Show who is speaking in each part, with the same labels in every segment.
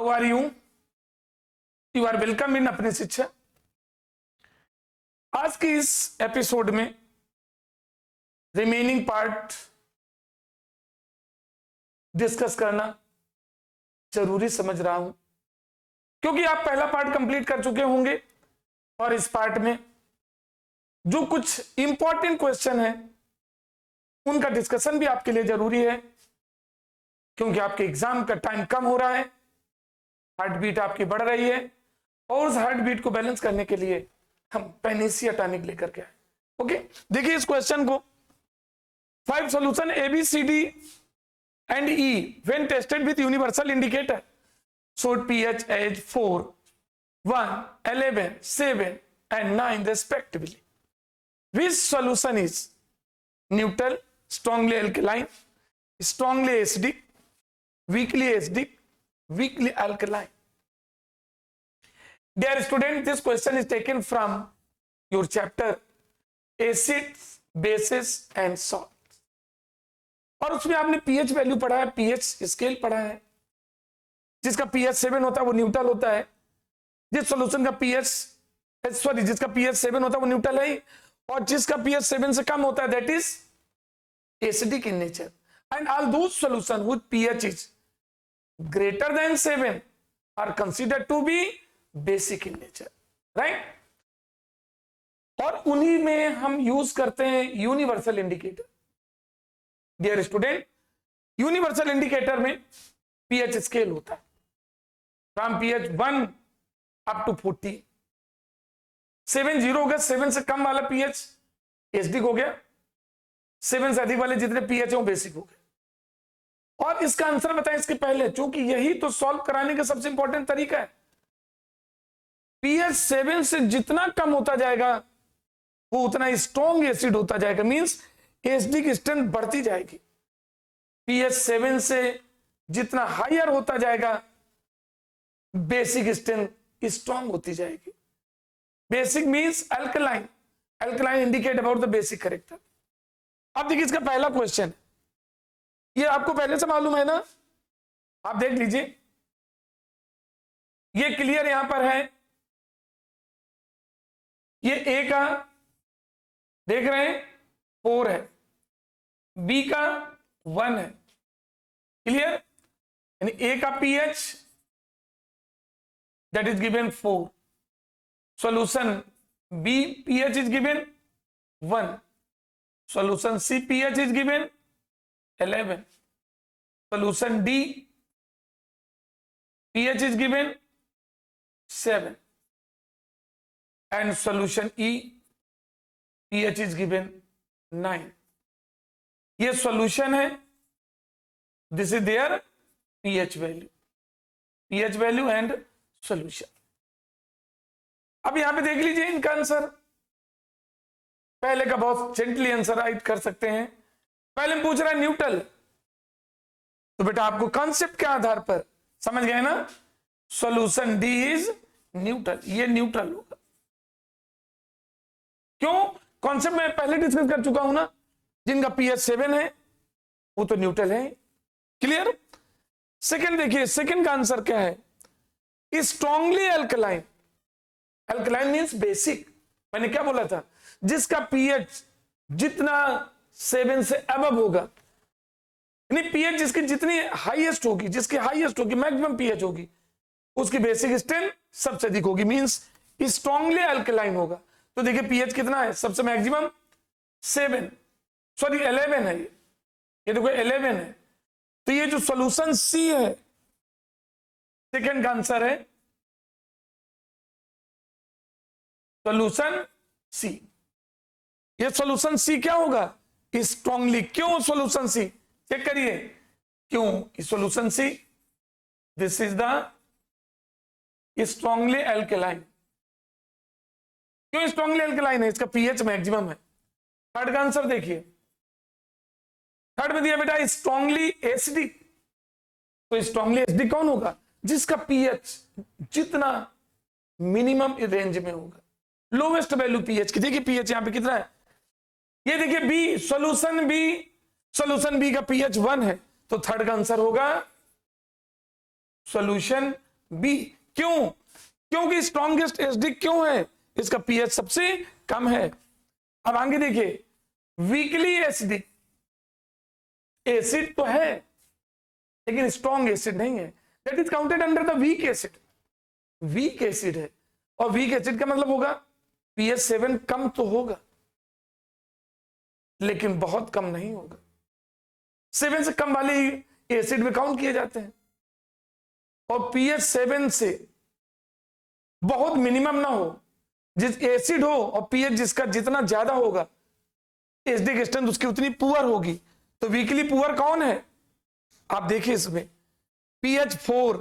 Speaker 1: How are you? You are welcome in अपने शिक्षा। आज के इस एपिसोड में रिमेनिंग पार्ट डिस्कस करना जरूरी समझ रहा हूं, क्योंकि आप पहला पार्ट कंप्लीट कर चुके होंगे और इस पार्ट में जो कुछ इंपॉर्टेंट क्वेश्चन है उनका डिस्कशन भी आपके लिए जरूरी है, क्योंकि आपके एग्जाम का टाइम कम हो रहा है, हार्ट बीट आपकी बढ़ रही है और उस हार्ट बीट को बैलेंस करने के लिए हम पेनेसिया टॉनिक लेकर के आए। ओके, देखिए इस क्वेश्चन को, 5 solution ABCD and E when tested with universal indicator showed pH as 4, 1, 11, 7 and 9 respectively. Which solution is neutral, strongly alkaline, strongly acidic, weakly acidic, weakly alkaline? Dear student, this question is taken from your chapter acids, bases and salts. और उसमें आपने pH value पढ़ा है, pH scale पढ़ा है। जिसका pH 7 होता है वो न्यूट्रल होता है, जिस सॉल्यूशन का जिसका pH 7 होता है वो न्यूट्रल है, और जिसका pH 7 से कम होता है that is acidic in nature. And all those solution which pH is greater than 7 are considered to be basic in nature, right. और उन्हीं में हम यूज करते हैं universal indicator. Dear student, universal indicator में pH स्केल होता है from pH 1 up to 40। 7 0 हो गया, 7 से कम वाला pH एसिडिक हो गया, 7 से अधिक वाले जितने pH है वो बेसिक हो गए। और इसका आंसर बताएं इसके पहले, क्योंकि यही तो सॉल्व कराने का सबसे इंपॉर्टेंट तरीका है। pH 7 से जितना कम होता जाएगा वो उतना स्ट्रॉन्ग एसिड होता जाएगा, मींस एसिडिक स्ट्रेंथ बढ़ती जाएगी। pH 7 से जितना हायर होता जाएगा बेसिक स्ट्रेंथ स्ट्रॉन्ग होती जाएगी। Basic means alkaline, alkaline indicate about the basic character. अब देखिए इसका पहला क्वेश्चन, ये आपको पहले से मालूम है ना, आप देख लीजिए, ये क्लियर यहां पर है। ये A का देख रहे हैं 4 है, B का 1 है, क्लियर। यानी A का pH that is given 4, solution B pH is given 1, solution C pH is given 11, solution D pH is given 7 and solution E pH is given 9. ये solution है, this is their pH value and solution. अब यहां पे देख लीजिए इनका answer, पहले का बहुत जेंटली आंसर राइट कर सकते हैं। पहले में पूछ रहा है न्यूट्रल, तो बेटा आपको कॉन्सेप्ट के आधार पर समझ गए ना, सॉल्यूशन D इज न्यूट्रल, ये न्यूट्रल होगा। क्यों? कॉन्सेप्ट में पहले डिस्कस कर चुका हूं ना, जिनका pH 7 है वो तो न्यूट्रल है, क्लियर। सेकंड देखिए, सेकंड का आंसर क्या है, strongly alkaline. Alkaline means basic, मैंने क्या बोला था, जिसका pH जितना 7 से अबव होगा, यानी pH जिसकी जितनी हाईएस्ट होगी, जिसकी हाईएस्ट होगी, मैक्सिमम pH होगी, उसकी बेसिक स्ट्रेंथ सबसे अधिक होगी, मींस स्ट्रॉन्गली अल्कलाइन होगा। तो देखिए pH कितना है, सबसे मैक्सिमम 11 है, ये देखो 11 है। तो ये जो सॉल्यूशन C है, सेकंड का आंसर है सॉल्यूशन C। ये सॉल्यूशन C क्या होगा, स्ट्रॉन्गली। क्यों सॉल्यूशन C? चेक करिए क्यों solution C, this is the strongly alkaline. क्यों स्ट्रॉन्गली अल्कलाइन है? इसका pH मैक्सिमम है। थर्ड का आंसर देखिए, थर्ड में दिया बेटा स्ट्रॉन्गली एसिडिक। तो स्ट्रॉन्गली एसिडिक कौन होगा, जिसका pH जितना मिनिमम रेंज में होगा, लोवेस्ट वैल्यू pH की। देखिए pH यहां पे कितना है, ये देखिए B, सॉल्यूशन B का pH 1 है, तो थर्ड का आंसर होगा सॉल्यूशन बी। क्यों? क्योंकि स्ट्रॉन्गेस्ट एसिडिक क्यों है? इसका पीएच सबसे कम है। अब आगे देखिए, वीकली एसिडिक एसिड तो है लेकिन स्ट्रॉन्ग एसिड नहीं है, that is counted under the weak acid. Weak acid है, और वीक एसिड का मतलब होगा पीएच 7 कम तो होगा लेकिन बहुत कम नहीं होगा। 7 से कम वाले एसिड में काउंट किए जाते हैं, और पीएच 7 से बहुत मिनिमम ना हो, जिस एसिड हो और पीएच जिसका जितना ज्यादा होगा एसिडिक स्ट्रेंथ उसकी उतनी पुअर होगी। तो वीकली पुअर कौन है? आप देखिए इसमें पीएच 4,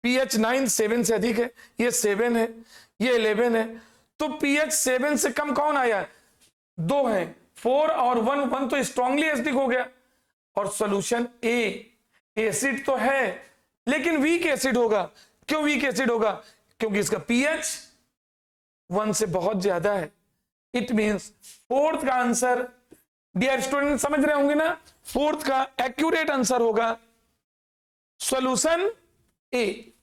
Speaker 1: पीएच 9 7 से अधिक है, ये 7 है, ये 11 है। तो पीएच 7 से कम कौन आया? 2 है, 4 और 1 तो स्ट्रांगली एसिडिक हो गया। और सॉल्यूशन ए, एसिड तो है लेकिन वीक एसिड होगा। क्यों वीक एसिड होगा? क्योंकि इसका पीएच 1 से बहुत ज्यादा है। इट मींस फोर्थ का आंसर, डियर स्टूडेंट समझ रहे होंगे ना, फोर्थ का एक्यूरेट आंसर होगा सॉल्यूशन ए,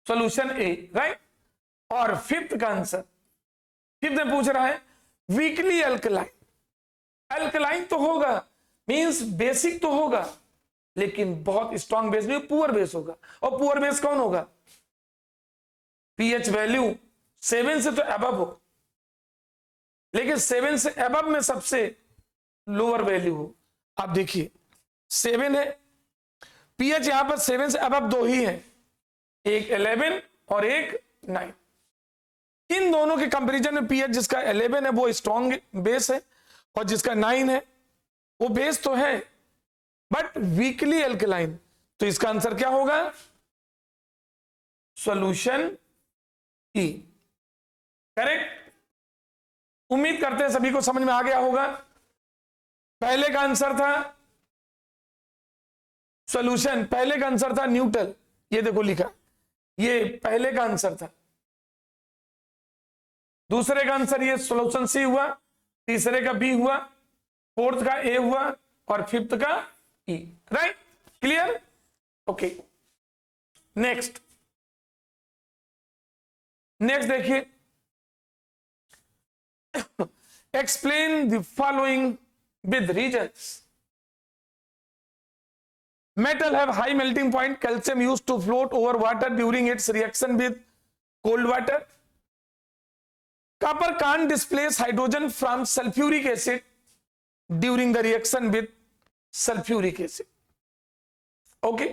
Speaker 1: सॉल्यूशन ए, राइट। और फिफ्थ का आंसर, फिफ्थ में पूछ रहा है वीकली अल्कलाइन। अल्कलाइन तो होगा, मींस बेसिक तो होगा लेकिन बहुत स्ट्रॉन्ग बेस नहीं, पुअर बेस होगा। और पुअर बेस कौन होगा? पीएच वैल्यू 7 से तो अबव हो, लेकिन 7 से अबव में सबसे लोअर वैल्यू हो। आप देखिए 7 है, पीएच यहां पर 7 से अबव 2 ही है, एक 11 और एक 9। इन दोनों के कंपैरिजन में पीएच जिसका 11 है वो स्ट्रॉन्ग बेस है, और जिसका 9 है वो बेस तो है बट वीकली अल्कलाइन। तो इसका आंसर क्या होगा? सॉल्यूशन ई, करेक्ट। उम्मीद करते हैं सभी को समझ में आ गया होगा। पहले का आंसर था सॉल्यूशन, पहले का आंसर था न्यूट्रल, ये देखो लिखा, ये पहले का आंसर था। दूसरे का आंसर ये सॉल्यूशन सी हुआ, तीसरे का बी हुआ, फोर्थ का ए हुआ, और फिफ्थ का ई, राइट। क्लियर? ओके, नेक्स्ट देखिए, explain the following with reasons. Metal have high melting point. Calcium used to float over water during its reaction with cold water. Copper can't displace hydrogen from sulfuric acid during the reaction with sulfuric acid. Okay?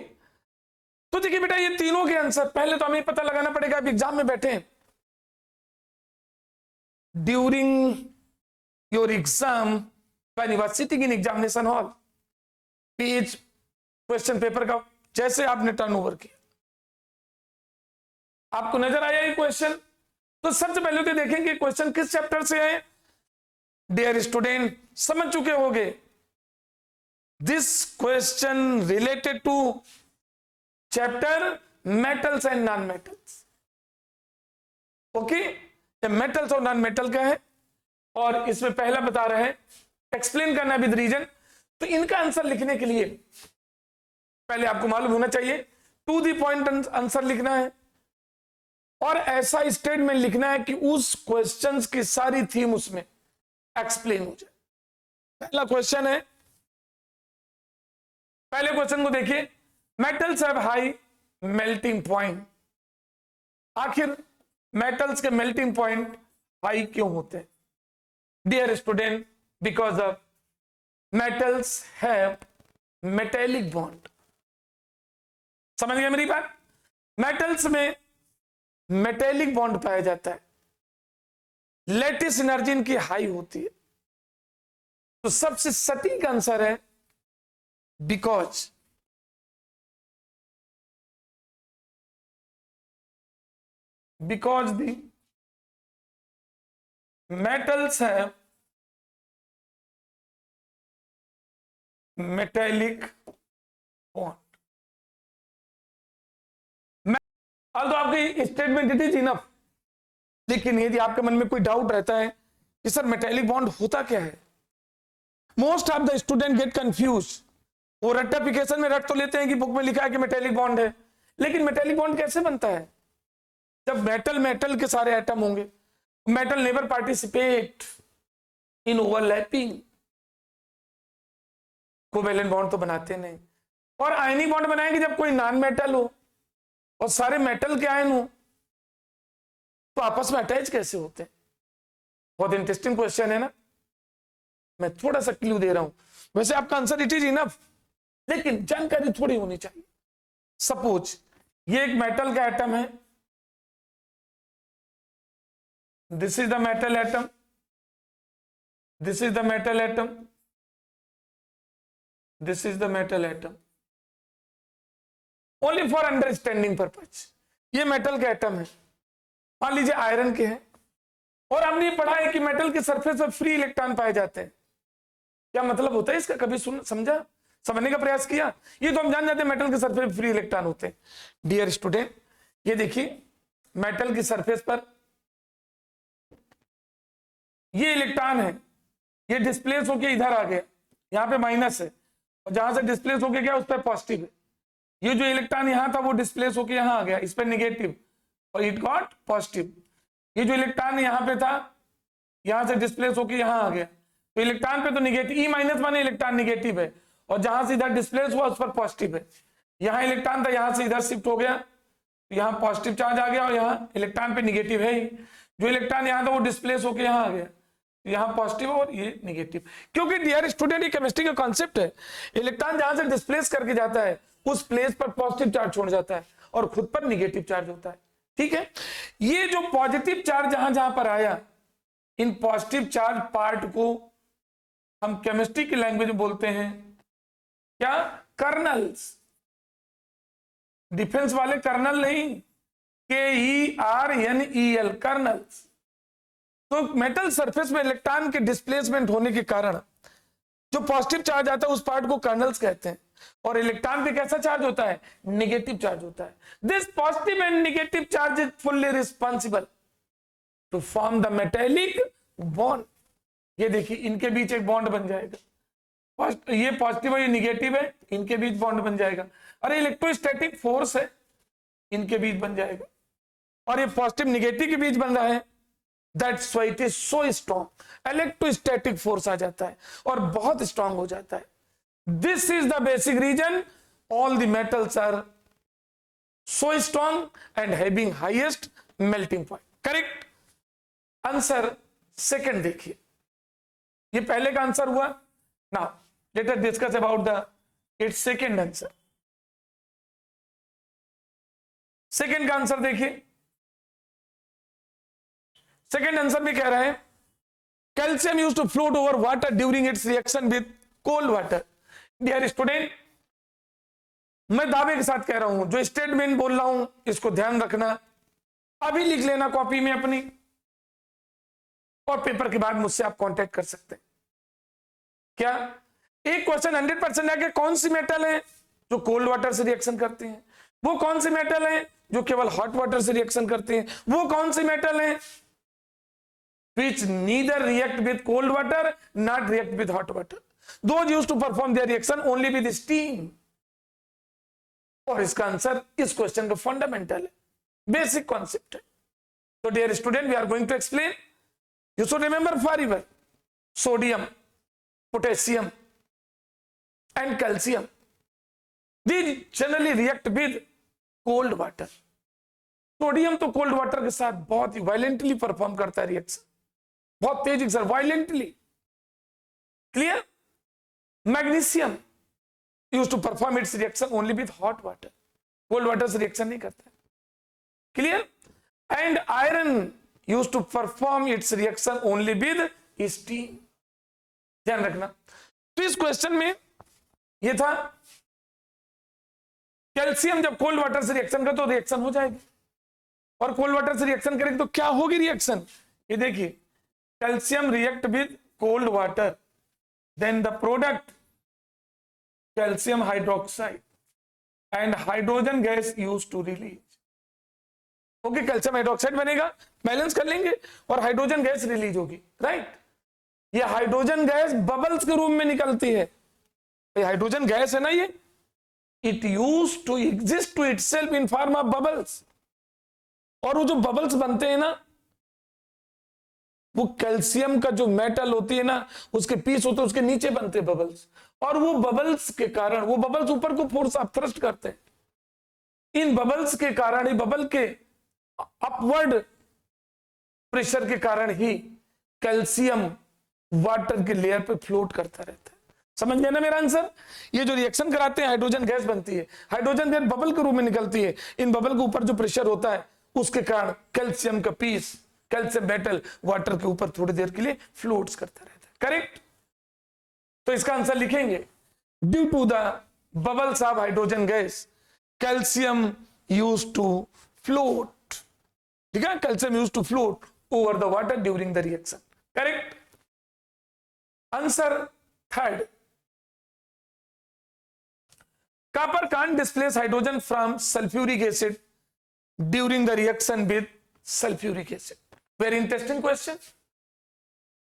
Speaker 1: तो देखिए बेटा, ये तीनों के answer पहले तो हमें पता लगाना पड़ेगा। अब एग्जाम में बैठे हैं, during your exam when you are sitting in examination hall, page question paper का जैसे आपने टर्नओवर किया, आपको नजर आया ये क्वेश्चन, तो सबसे पहले तो देखेंगे क्वेश्चन किस चैप्टर से है। डियर स्टूडेंट समझ चुके होंगे, this question related to chapter metals and non metals. Okay, ये मेटल्स और नॉन मेटल का है, और इसमें पहला बता रहे हैं एक्सप्लेन करना विद रीजन। तो इनका आंसर लिखने के लिए पहले आपको मालूम होना चाहिए टू द पॉइंट आंसर लिखना है, और ऐसा स्टेटमेंट लिखना है कि उस क्वेश्चंस की सारी थीम उसमें एक्सप्लेन हो जाए। पहला क्वेश्चन है, पहले क्वेश्चन को देखिए, metals have high melting point. आखिर मेटल्स के मेल्टिंग पॉइंट हाई क्यों होते हैं? Dear student, because of metals have metallic bond. समझ गए मेरी बात? मेटल्स में मेटेलिक बॉन्ड पाया जाता है, लैटिस एनर्जी इनकी हाई होती है। तो सबसे सटीक आंसर है because the metals have metallic bond. तो आपकी स्टेटमेंट इट इज इनफ, लेकिन यदि आपके मन में कोई डाउट रहता है कि सर मेटेलिक बॉन्ड होता क्या है, most of the student get confuse वो रट्टाफिकेशन में रट तो लेते हैं कि बुक में लिखा है कि मेटेलिक बॉन्ड है, लेकिन मेटेलिक बॉन्ड कैसे बनता है? जब मेटल के सारे एटम होंगे, metal never participate in overlapping, covalent bond तो बनाते नहीं। और आयनिक बॉन्ड बनाएंगे जब कोई नॉन मेटल हो और सारे मेटल के आयन हो, तो आपस में अटैच कैसे होते हैं? बहुत इंटरेस्टिंग क्वेश्चन है ना। मैं थोड़ा सा क्लू दे रहा हूं, वैसे आपका आंसर इट इज इनफ, लेकिन जानकारी थोड़ी होनी चाहिए। सपोज ये एक मेटल का एटम है, this is the metal atom, this is the metal atom, this is the metal atom, only for understanding purpose. ये मेटल का एटम है, मान लीजिए आयरन के हैं, और हमने ये पढ़ा है कि मेटल के सरफेस पर फ्री इलेक्ट्रॉन पाए जाते हैं। क्या मतलब होता है इसका? कभी समझा, समझने का प्रयास किया? ये तो हम जान जाते हैं मेटल के सरफेस पर फ्री इलेक्ट्रॉन होते हैं। डियर स्टूडेंट, ये देखिए मेटल की सरफेस पर ये इलेक्ट्रॉन है, ये डिस्प्लेस होके इधर आ गया, यहाँ पे माइनस है, और जहां से डिस्प्लेस होके गया उस पर पॉजिटिव है। ये जो इलेक्ट्रॉन यहां था वो डिस्प्लेस होके यहां आ गया, इस पर निगेटिव, और इट गॉट पॉजिटिव। ये जो इलेक्ट्रॉन यहाँ पे था, यहां से डिस्प्लेस होके यहां आ गया, तो इलेक्ट्रॉन पे तो निगेटिव, ई माइनस माने इलेक्ट्रॉन निगेटिव है, और जहां से इधर डिस्प्लेस हुआ उस पर पॉजिटिव है। यहाँ इलेक्ट्रॉन था, यहां से इधर शिफ्ट हो गया, तो यहाँ पॉजिटिव चार्ज आ गया, और यहाँ इलेक्ट्रॉन पे निगेटिव है ही। जो इलेक्ट्रॉन यहाँ था वो डिस्प्लेस होकर यहाँ आ गया, यहाँ पॉजिटिव और ये निगेटिव। क्योंकि डियर स्टूडेंट, ये केमिस्ट्री का कॉन्सेप्ट है, इलेक्ट्रॉन जहां से डिस्प्लेस करके जाता है उस प्लेस पर पॉजिटिव चार्ज छोड़ जाता है और खुद पर निगेटिव चार्ज होता है। ठीक है, ये जो पॉजिटिव चार्ज जहां जहां पर आया, इन पॉजिटिव चार्ज पार्ट को हम केमिस्ट्री की लैंग्वेज में बोलते हैं क्या? कर्नल्स। डिफेंस वाले कर्नल नहीं, KERNEL, कर्नल्स। तो मेटल सरफेस में इलेक्ट्रॉन के डिस्प्लेसमेंट होने के कारण जो पॉजिटिव चार्ज आता है उस पार्ट को कर्नल्स कहते हैं, और इलेक्ट्रॉन पे कैसा चार्ज होता है? नेगेटिव चार्ज होता है। This positive and negative charge is fully responsible to form the metallic bond. ये देखिए, इनके बीच एक बॉन्ड बन जाएगा, ये पॉजिटिव है ये निगेटिव है, इनके बीच बॉन्ड बन जाएगा। अरे इलेक्ट्रोस्टैटिक फोर्स है, इनके बीच बन जाएगा, और ये पॉजिटिव निगेटिव के बीच बन रहा है, that's why it is so strong. Electrostatic force आ जाता है और बहुत स्ट्रॉन्ग हो जाता है। This is the basic reason all the metals are so strong and having highest melting point. Correct answer second देखिए, ये पहले का आंसर हुआ। Now let us discuss about the its second answer. Second का answer देखिए, second answer में कह रहा है calcium used to float over water during its reaction with cold water. Dear student, मैं दावे के साथ कह रहा हूं, जो स्टेटमेंट बोल रहा हूं इसको ध्यान रखना, अभी लिख लेना कॉपी में अपनी, और पेपर के बाद मुझसे आप कांटेक्ट कर सकते हैं। क्या एक क्वेश्चन 100% आके कौन सी मेटल है जो कोल्ड वाटर से रिएक्शन करते हैं, वो कौन सी मेटल है जो केवल हॉट वाटर से रिएक्शन करते हैं, वो कौन सी मेटल है which neither react with cold water not react with hot water, those used to perform their reaction only with steam। और इसका आंसर इस क्वेश्चन का फंडामेंटल है, बेसिक कॉन्सेप्ट है। तो dear student, we are going to explain, you should remember very well, sodium, potassium and calcium, these generally react with cold water। Sodium तो cold water के साथ बहुत ही वायलेंटली परफॉर्म करता है रिएक्शन, बहुत तेजी से, violently. Clear? Magnesium use to perform its reaction only with hot water, cold water से रिएक्शन नहीं करता है। Clear? And iron use to perform its reaction only with steam. ध्यान रखना। तो इस क्वेश्चन में ये था कैल्शियम जब कोल्ड वाटर से रिएक्शन करे तो रिएक्शन हो जाएगी, और कोल्ड वाटर से रिएक्शन करेगी तो क्या होगी रिएक्शन? ये देखिए, calcium react with cold water, then the product calcium hydroxide and hydrogen gas use to release. Okay, calcium hydroxide बनेगा, बैलेंस कर लेंगे, और हाइड्रोजन गैस रिलीज होगी। राइट? ये हाइड्रोजन गैस बबल्स के रूप में निकलती है, हाइड्रोजन गैस है ना ये, it use to exist to itself in form of bubbles, और वो जो बबल्स बनते हैं ना, वो कैल्शियम का जो मेटल होती है ना, उसके पीस होते हैं, उसके नीचे बनते हैं बबल्स, और वो बबल्स के कारण, वो बबल्स ऊपर को फोर्स ऑफ थ्रस्ट करते हैं, इन बबल्स के कारण ही, बबल के अपवर्ड प्रेशर के कारण ही कैल्शियम वाटर के लेयर पे फ्लोट करता रहता है। समझ गए ना मेरा आंसर? ये जो रिएक्शन कराते हैं, हाइड्रोजन गैस बनती है, हाइड्रोजन गैस बबल के रूप में निकलती है, इन बबल के ऊपर जो प्रेशर होता है उसके कारण कैल्शियम का पीस, कैल्शियम मेटल वाटर के ऊपर थोड़ी देर के लिए फ्लोट्स करता रहता है। करेक्ट? तो इसका आंसर लिखेंगे, due to the bubbles of hydrogen gas calcium used to float. ठीक है, calcium used to float over the water during the reaction. Correct? Answer third, copper can't displace hydrogen from sulfuric acid during the reaction with sulfuric acid. Very interesting question.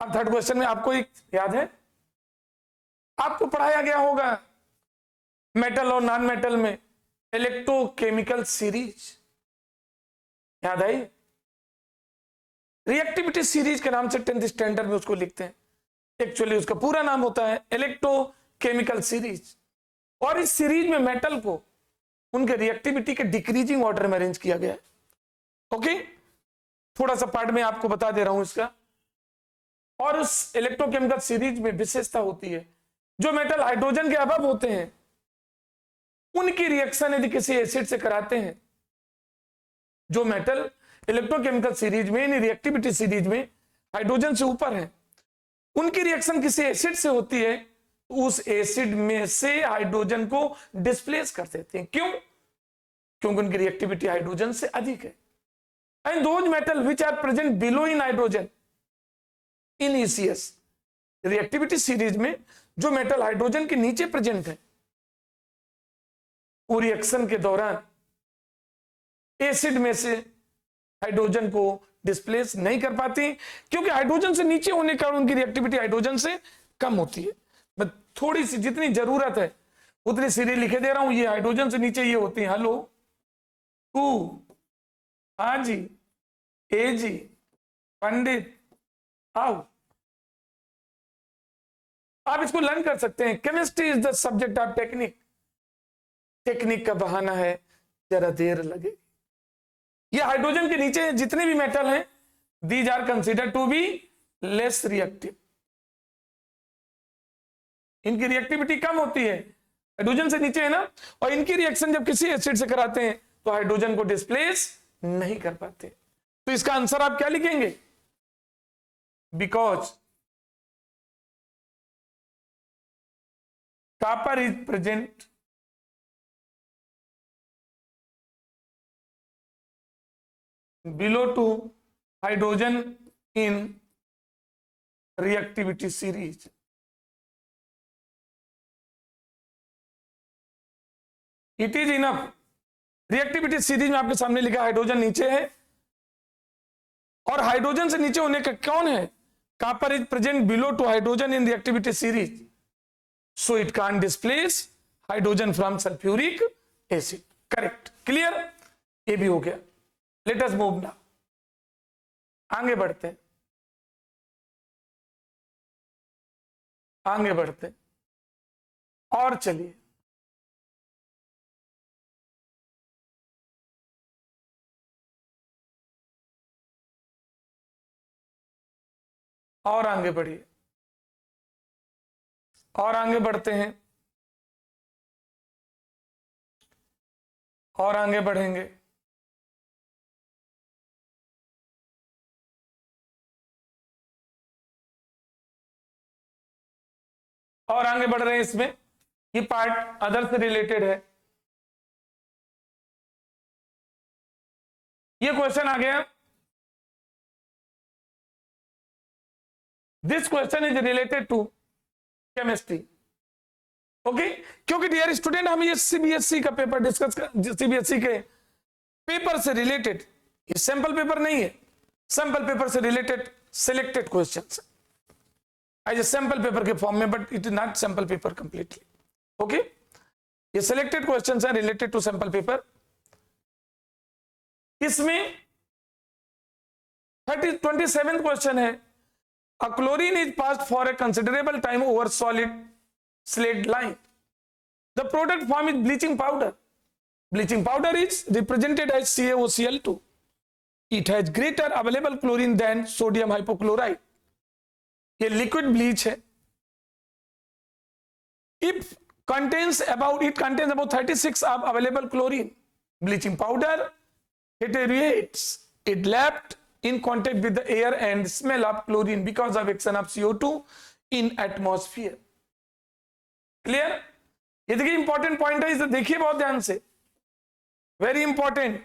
Speaker 1: अब third question में आपको एक याद है, आपको पढ़ाया गया होगा मेटल और नॉन मेटल में इलेक्ट्रोकेमिकल सीरीज, याद आई? रिएक्टिविटी सीरीज के नाम से 10th स्टैंडर्ड में उसको लिखते हैं, एक्चुअली उसका पूरा नाम होता है इलेक्ट्रोकेमिकल सीरीज। और इस सीरीज में मेटल को उनके रिएक्टिविटी के डिक्रीजिंग ऑर्डर में अरेंज किया गया है। ओके, थोड़ा सा पार्ट में आपको बता दे रहा हूं इसका। और उस इलेक्ट्रोकेमिकल सीरीज में विशेषता होती है, जो मेटल हाइड्रोजन के अबव होते हैं उनकी रिएक्शन यदि किसी एसिड से कराते हैं, जो मेटल इलेक्ट्रोकेमिकल सीरीज में, यानी रिएक्टिविटी सीरीज में हाइड्रोजन से ऊपर है, उनकी रिएक्शन किसी एसिड से होती है, उस एसिड में से हाइड्रोजन को डिस्प्लेस कर देते हैं। क्यों? क्योंकि उनकी रिएक्टिविटी हाइड्रोजन से अधिक है। And those metal which are present below in hydrogen in ECS, reactivity series में जो मेटल हाइड्रोजन के नीचे प्रेजेंट है, वो रिएक्शन के दौरान एसिड में से हाइड्रोजन को डिस्प्लेस नहीं कर पाती, क्योंकि हाइड्रोजन से नीचे होने के कारण उनकी रिएक्टिविटी हाइड्रोजन से कम होती है। मैं थोड़ी सी जितनी जरूरत है उतनी सीरीज लिखे दे रहा हूं। ये हाइड्रोजन से नीचे ये होती है, हेलो, टू, हाँ जी, ए जी, पंडित, आओ। आप इसको लर्न कर सकते हैं। Chemistry is the subject of technique. Technique का बहाना है, जरा देर लगे। ये हाइड्रोजन के नीचे जितने भी मेटल हैं, these are consider to be less reactive, इनकी रिएक्टिविटी कम होती है, हाइड्रोजन से नीचे है ना, और इनकी रिएक्शन जब किसी एसिड से कराते हैं तो हाइड्रोजन को डिस्प्लेस नहीं कर पाते। तो इसका आंसर आप क्या लिखेंगे? Because copper is present below to hydrogen in reactivity series. It is enough. Reactivity series में आपके सामने लिखा हाइड्रोजन नीचे है, और हाइड्रोजन से नीचे होने का कौन है? Copper is present below to hydrogen in reactivity series, so it can't displace hydrogen from sulphuric acid. Correct? Clear? ये भी हो गया। लेट अस मूव नाउ, आगे बढ़ते हैं, आगे बढ़ते हैं। और चलिए, और आगे बढ़िए, और आगे बढ़ते हैं, और आगे बढ़ेंगे। और आगे बढ़ रहे हैं इसमें, ये पार्ट अदर से रिलेटेड है। ये क्वेश्चन आ गया, this question is related to chemistry. Okay, क्योंकि डियर स्टूडेंट हम ये सीबीएसई का पेपर डिस्कस कर, सीबीएसई के पेपर से रिलेटेड, ये सैंपल पेपर नहीं है, सैंपल पेपर से related selected questions as a sample paper के फॉर्म में, but it is not sample paper completely. Okay, ये सिलेक्टेड क्वेश्चंस हैं रिलेटेड टू सैंपल पेपर। इसमें 27th क्वेश्चन है, a chlorine is passed for A considerable time over solid slate line, the product form is bleaching powder. Bleaching powder is represented as CaOCl2, it has greater available chlorine than sodium hypochloride. ये liquid bleach है। If contains about 36 of available chlorine. Bleaching powder deteriorates. It left in contact with the air and smell of chlorine because of action of CO2 in atmosphere. Clear? ये देखिए important point है, इसे देखिए बहुत ध्यान से, very important.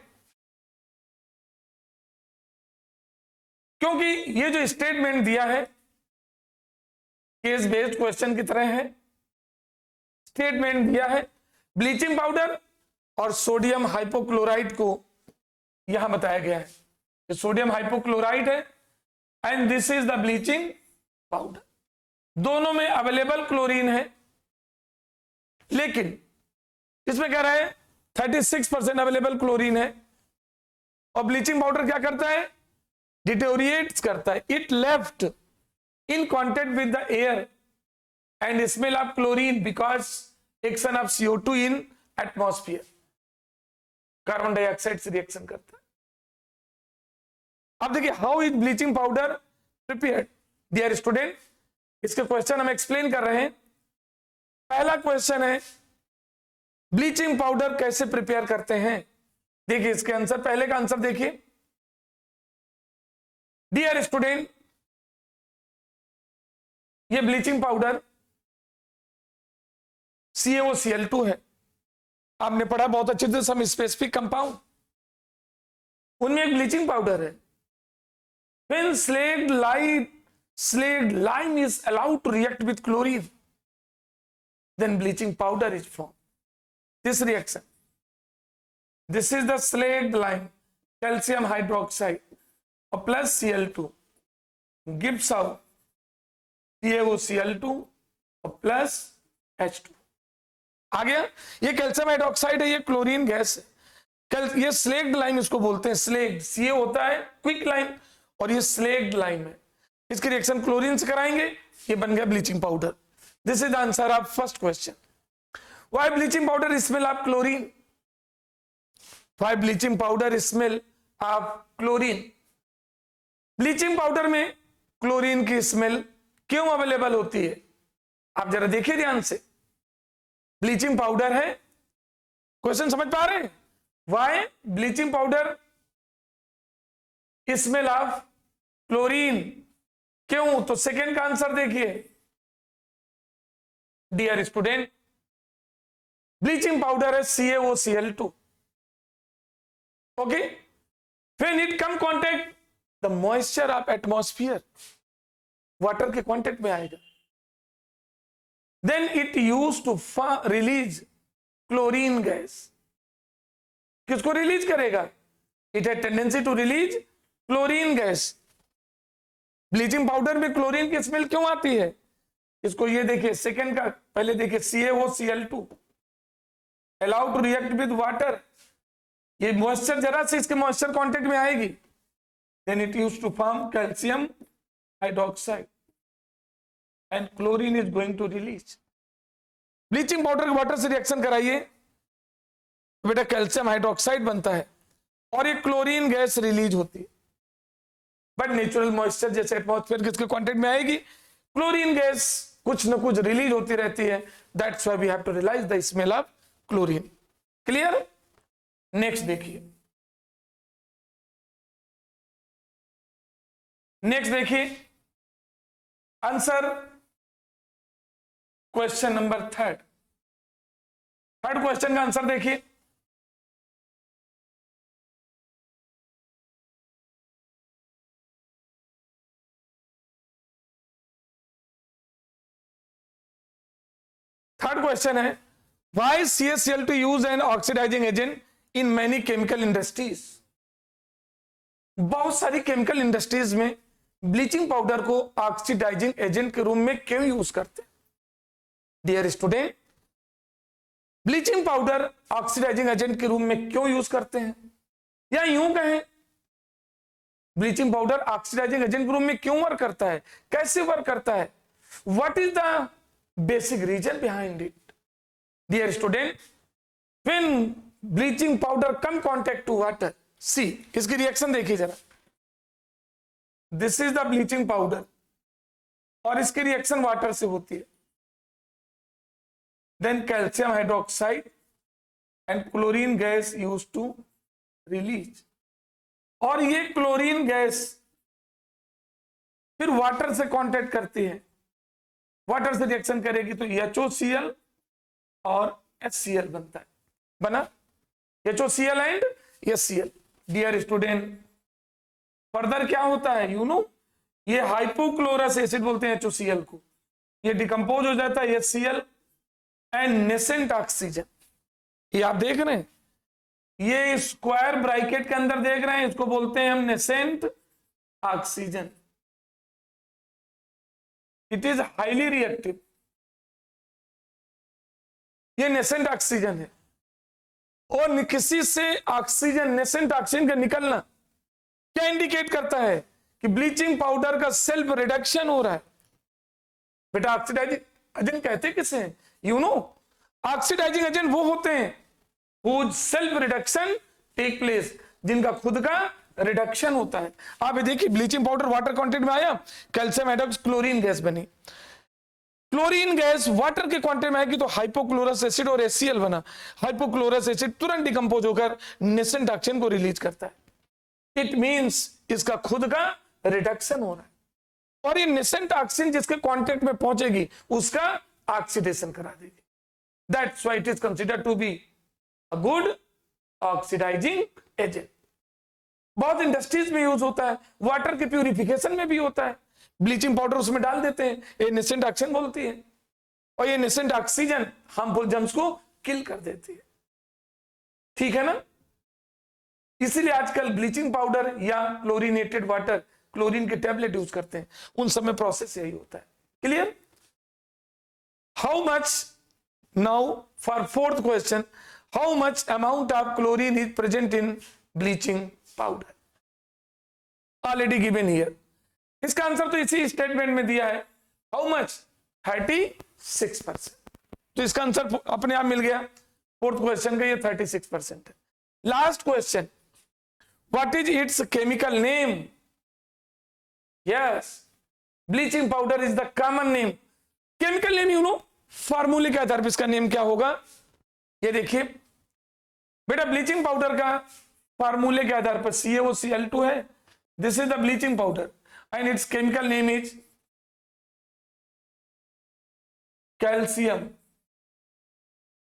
Speaker 1: क्योंकि ये जो स्टेटमेंट दिया है केस बेस्ड क्वेश्चन की तरह है। स्टेटमेंट दिया है ब्लीचिंग पाउडर और सोडियम हाइपोक्लोराइड को यहां बताया गया है, ये सोडियम हाइपोक्लोराइड है and this is the bleaching powder. दोनों में अवेलेबल क्लोरीन है, लेकिन इसमें कह रहा है 36% अवेलेबल क्लोरीन है। और ब्लीचिंग पाउडर क्या करता है? डिटेरियोरेट्स करता है। It left in contact with the air and smell of chlorine because action of CO2 in atmosphere, carbon dioxide से रिएक्शन करता है। अब देखिए how is bleaching powder prepared. Dear student, इसके क्वेश्चन हम एक्सप्लेन कर रहे हैं। पहला क्वेश्चन है ब्लीचिंग पाउडर कैसे प्रिपेयर करते हैं। देखिए इसके आंसर, पहले का आंसर देखिए। डियर स्टूडेंट, ये ब्लीचिंग पाउडर CaOCl2 है। आपने पढ़ा बहुत अच्छे से, सम स्पेसिफिक कंपाउंड, उनमें एक ब्लीचिंग पाउडर है। When slaked lime is allowed to react with chlorine, then bleaching powder is formed. This reaction, this is the slaked lime, calcium hydroxide plus Cl2 gives out CaOCl2 plus H2। आ गया। ये calcium hydroxide है, ये chlorine gas है। ये slaked lime इसको बोलते हैं। Slaked सी होता है क्विक लाइम और ये स्लेक्ड लाइम है। इसकी रिएक्शन क्लोरीन से कराएंगे, ये बन गया bleaching powder. This is the answer of first question. Why bleaching powder smell of chlorine? Why bleaching powder smell of chlorine? Bleaching powder में क्लोरीन की स्मेल क्यों अवेलेबल होती है? आप जरा देखिए ध्यान से। ब्लीचिंग पाउडर है, क्वेश्चन समझ पा रहे हैं? Why bleaching powder smell of chlorine, क्यों? तो सेकेंड का आंसर देखिए। डियर स्टूडेंट, ब्लीचिंग पाउडर है CaOCl2। Okay, when it come contact the moisture of atmosphere, water के कॉन्टेक्ट में आएगा, then it used to release chlorine gas। किसको release करेगा? it had tendency to release chlorine gas। Bleaching powder में chlorine की smell क्यों आती है? इसको ये देखिए, सेकंड का पहले देखिए, CaOCl2 allow to react with water। ये मॉइस्चर जरा से इसके मॉइस्चर कांटेक्ट में आएगी, then it used to form calcium hydroxide and chlorine is going to release। Bleaching powder water से रिएक्शन कराइए, बेटा कैल्शियम हाइड्रोक्साइड बनता है और ये क्लोरीन गैस रिलीज होती है। बट नेचुरल मॉइस्चर जैसे एटमॉस्फेयर किसके कांटेक्ट में आएगी, क्लोरीन गैस कुछ न कुछ रिलीज होती रहती है। That's why we have to realise the smell of chlorine. Clear? Next देखिए, नेक्स्ट देखिए answer question number third question का आंसर देखिए। थर्ड क्वेश्चन है, why CaCl2 use an oxidising agent in many chemical industries. बहुत सारी chemical industries में bleaching powder को oxidising agent के रूप में क्यों यूज करते हैं? Dear student, bleaching powder oxidising agent के रूप में क्यों यूज करते हैं, या यूं कहें ब्लीचिंग पाउडर ऑक्सीडाइजिंग एजेंट के रूप में क्यों वर्क करता है, कैसे वर्क करता है, what is the basic reason behind it. Dear student, when bleaching powder come contact to water, see इसकी रिएक्शन देखिए जरा, this is the bleaching powder और इसकी रिएक्शन वाटर से होती है, then calcium hydroxide and chlorine gas used to release, और ये क्लोरीन गैस फिर वाटर से कांटेक्ट करती है, वाटर से रिएक्शन करेगी तो HOCl और HCl बनता है, बना HOCl and HCl। Dear student, further क्या होता है, यू नो, ये हाइपोक्लोरस एसिड बोलते हैं HOCl को, ये डिकम्पोज हो जाता है HCl एंड नेसेंट ऑक्सीजन, ये आप देख रहे हैं, ये स्क्वायर ब्रैकेट के अंदर देख रहे हैं, इसको बोलते हैं हम nascent oxygen. It is highly reactive, ये नेसेंट ऑक्सीजन है, और किसी से ऑक्सीजन, नेसेंट ऑक्सीजन का निकलना क्या इंडिकेट करता है कि ब्लीचिंग पाउडर का सेल्फ रिडक्शन हो रहा है। बेटा ऑक्सीडाइजिंग एजेंट कहते किसे हैं, यू नो, ऑक्सीडाइजिंग एजेंट वो होते हैं whose self reduction take place, जिनका खुद का रिडक्शन होता है। आप ये देखिए, ब्लीचिंग पाउडर वाटर कांटेक्ट में आया, कैल्शियम हाइड्रोक्साइड क्लोरीन गैस बनी, क्लोरीन गैस वाटर के कांटेक्ट में आएगी तो हाइपोक्लोरस एसिड और HCl बना, हाइपोक्लोरस एसिड तुरंत डिकम्पोज होकर नेसेंट ऑक्सीजन को रिलीज करता है। इट मींस इसका खुद का रिडक्शन हो रहा है, और ये नेसेंट ऑक्सीजन जिसके कांटेक्ट में पहुंचेगी उसका ऑक्सीडेशन करा देगी। That's why it is considered to be a good oxidising agent. बहुत इंडस्ट्रीज में यूज होता है, वाटर के प्यूरिफिकेशन में भी होता है, ब्लीचिंग पाउडर उसमें डाल देते हैं, ये नेसेंट ऑक्सीजन बोलती है, और ये नेसेंट ऑक्सीजन हार्मफुल जर्म्स को किल कर देती है, ठीक है ना। इसीलिए आजकल ब्लीचिंग पाउडर या क्लोरीनेटेड वाटर, क्लोरीन के टैबलेट यूज करते हैं, उन सब में प्रोसेस यही होता है। Clear. How much, now for fourth question, how much amount of chlorine is present in bleaching powder, already given here. इसका आंसर तो इसी स्टेटमेंट में दिया है, हाउ मच, 36%। तो इसका आंसर अपने आप मिल गया, फोर्थ क्वेश्चन का ये 36% है। Last question, what is it's chemical name. Yes, bleaching powder is the common name, chemical name, you know, फार्मूले के आधार पर इसका नेम क्या होगा। ये देखिए बेटा, ब्लीचिंग पाउडर का फार्मूले के आधार पर CaOCl2 है, this is the bleaching powder and its chemical name is calcium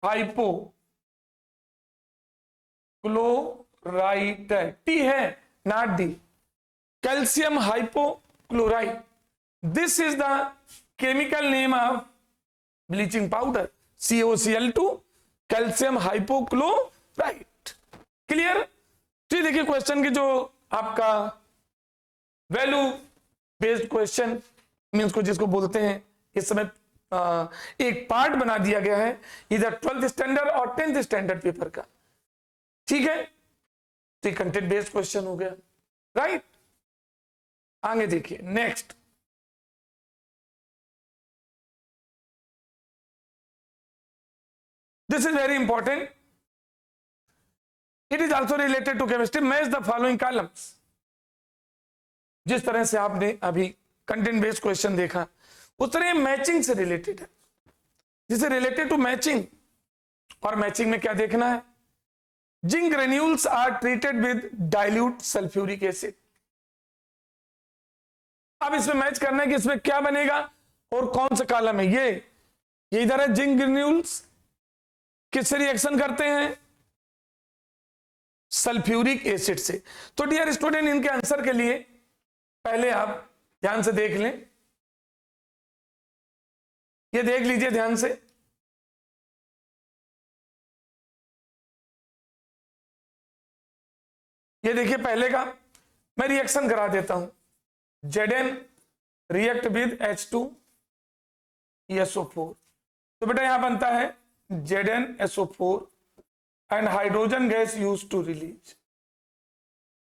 Speaker 1: hypochloride, T है not D, calcium hypochloride, this is the chemical name of bleaching powder, CaOCl2 calcium hypochloride. Clear. तो देखिए question की जो आपका value based question means को जिसको बोलते हैं, इस समय एक पार्ट बना दिया गया है इधर 12th स्टैंडर्ड और 10th स्टैंडर्ड पेपर का, ठीक है। तो कंटेंट बेस्ड क्वेश्चन हो गया, राइट। आगे देखिए next, this is very important, it is also related to chemistry, match the following columns. जिस तरह से आपने अभी कंटेंट बेस्ड क्वेश्चन देखा, उस तरह मैचिंग से रिलेटेड है, जिसे रिलेटेड टू मैचिंग। और मैचिंग में क्या देखना है, zinc granules are treated with dilute sulphuric acid. अब इसमें मैच करना है कि इसमें क्या बनेगा और कौन सा कॉलम है। ये इधर है, जिंक ग्रेन्यूल्स किससे रिएक्शन करते हैं, सल्फ्यूरिक एसिड से। तो डियर स्टूडेंट, इनके आंसर के लिए पहले आप ध्यान से देख लें, ये देख लीजिए ध्यान से, ये देखिए पहले का मैं रिएक्शन करा देता हूं, Zn रिएक्ट विद H2SO4, तो बेटा यहां बनता है ZnSO4 and hydrogen gas use to release.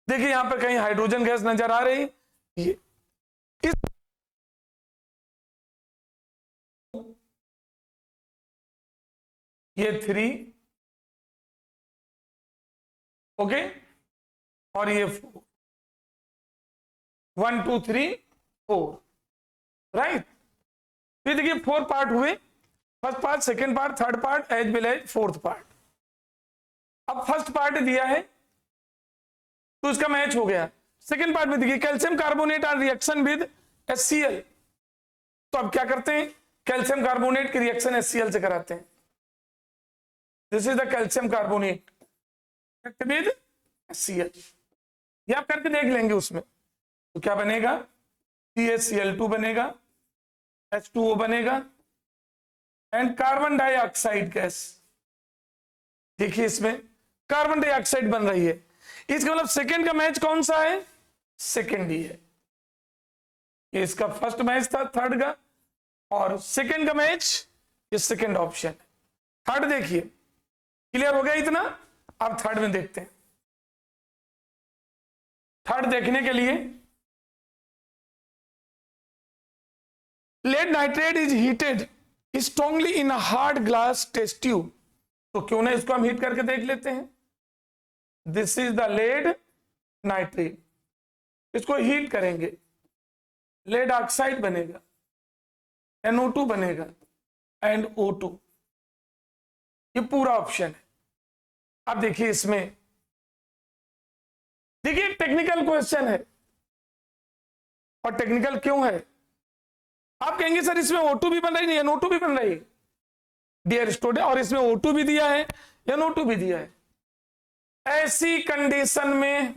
Speaker 1: देखिए यहां पर कहीं हाइड्रोजन गैस नजर आ रही, ये 3, ओके, और ये 4, 1 2 3 4, राइट। ये देखिए 4 पार्ट हुए, first part, second part, third part, as well as fourth part. अब फर्स्ट पार्ट दिया है तो इसका मैच हो गया। सेकेंड पार्ट में देखिए calcium carbonate are reaction with HCl, तो अब क्या करते हैं, कैल्शियम कार्बोनेट की रिएक्शन HCl से कराते हैं। This is the calcium carbonate with HCl, ये आप करके देख लेंगे उसमें। तो क्या बनेगा, CaCl2 बनेगा, H2O बनेगा एंड कार्बन डाइऑक्साइड गैस। देखिए इसमें कार्बन डाइऑक्साइड बन रही है, इसका मतलब सेकेंड का मैच कौन सा है, सेकेंड ही है। ये इसका फर्स्ट मैच था थर्ड का, और सेकेंड का मैच ये सेकेंड ऑप्शन है। थर्ड देखिए, क्लियर हो गया इतना। अब थर्ड में देखते हैं। थर्ड देखने के लिए lead nitrate is heated strongly in a hard glass test tube, तो क्यों ना इसको हम हीट करके देख लेते हैं। This is the lead nitrate, इसको हीट करेंगे, लेड ऑक्साइड बनेगा, NO2 बनेगा एंड O2, ये पूरा ऑप्शन है। अब देखिए इसमें, देखिए टेक्निकल क्वेश्चन है, और टेक्निकल क्यों है, आप कहेंगे सर इसमें O2 भी बन रही है, NO2 भी बन रही है, डियर स्टूडेंट, और इसमें O2 भी दिया है, NO2 भी दिया है। ऐसी कंडीशन में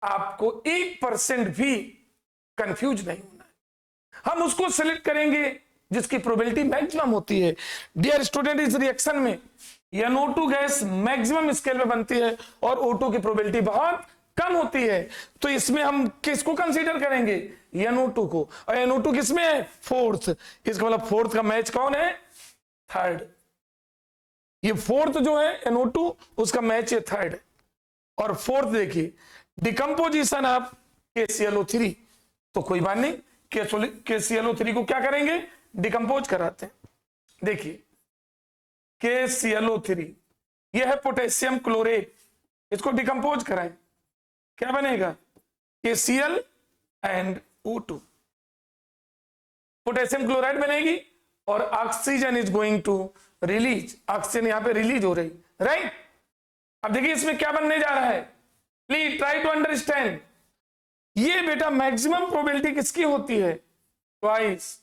Speaker 1: आपको 1% भी कंफ्यूज नहीं होना है। हम उसको सिलेक्ट करेंगे जिसकी प्रोबेबिलिटी मैक्सिमम होती है। डियर स्टूडेंट, इस रिएक्शन में NO2 गैस मैक्सिमम स्केल में बनती है और O2 की प्रोबेबिलिटी बहुत कम होती है, तो इसमें हम किसको कंसीडर करेंगे, NO2 को, और NO2 किसमें है, फोर्थ। इसका मतलब फोर्थ का मैच कौन है, थर्ड। ये फोर्थ जो है NO2, उसका मैच है थर्ड। और फोर्थ देखिए डिकम्पोजिशन ऑफ KClO3, तो कोई बात नहीं, KClO3 को क्या करेंगे, डिकम्पोज कराते हैं। देखिए KClO3 ये है पोटेशियम क्लोरेट, इसको डिकम्पोज कराएं, क्या बनेगा, KCl and O2, potassium chloride बनेगी, और oxygen is going to release, oxygen यहां पे रिलीज हो रही, राइट। अब देखिए इसमें क्या बनने जा रहा है, प्लीज ट्राई टू अंडरस्टैंड। ये बेटा मैक्सिमम प्रोबेबिलिटी किसकी होती है, ट्वाइस,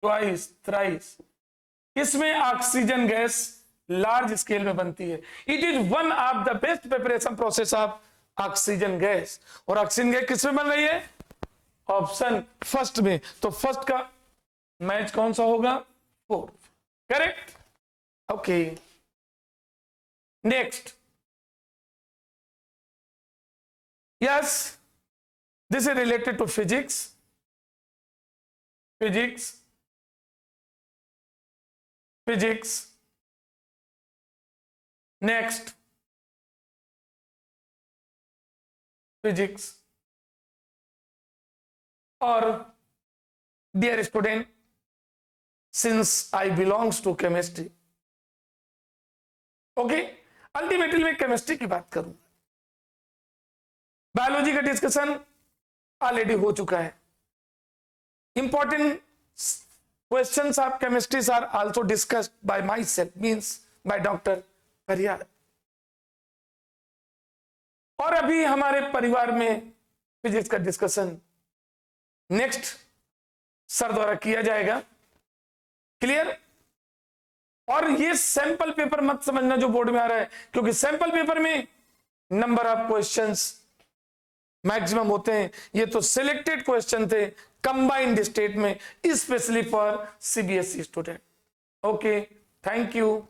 Speaker 1: ट्वाइस, थ्राइस। इसमें ऑक्सीजन गैस लार्ज स्केल में बनती है। It is one of the best preparation process of oxygen gas, और ऑक्सीजन गैस किसमें बन रही है, ऑप्शन फर्स्ट में। तो फर्स्ट का मैच कौन सा होगा, fourth, correct, okay. Next, yes, this is related to physics, physics, physics. Next, physics. और dear student, since I belongs to chemistry, okay, ultimately मैं केमिस्ट्री की बात करूं। बायोलॉजी का डिस्कशन ऑलरेडी हो चुका है। Important questions of chemistries are also discussed by my self, means by doctor Parihar. और अभी हमारे परिवार में फिजिक्स का डिस्कशन नेक्स्ट सर द्वारा किया जाएगा, क्लियर। और ये सैंपल पेपर मत समझना जो बोर्ड में आ रहा है, क्योंकि सैंपल पेपर में नंबर ऑफ क्वेश्चंस मैक्सिमम होते हैं। ये तो सिलेक्टेड क्वेश्चन थे कंबाइंड स्टेट में, specially for CBSE student. Okay, thank you.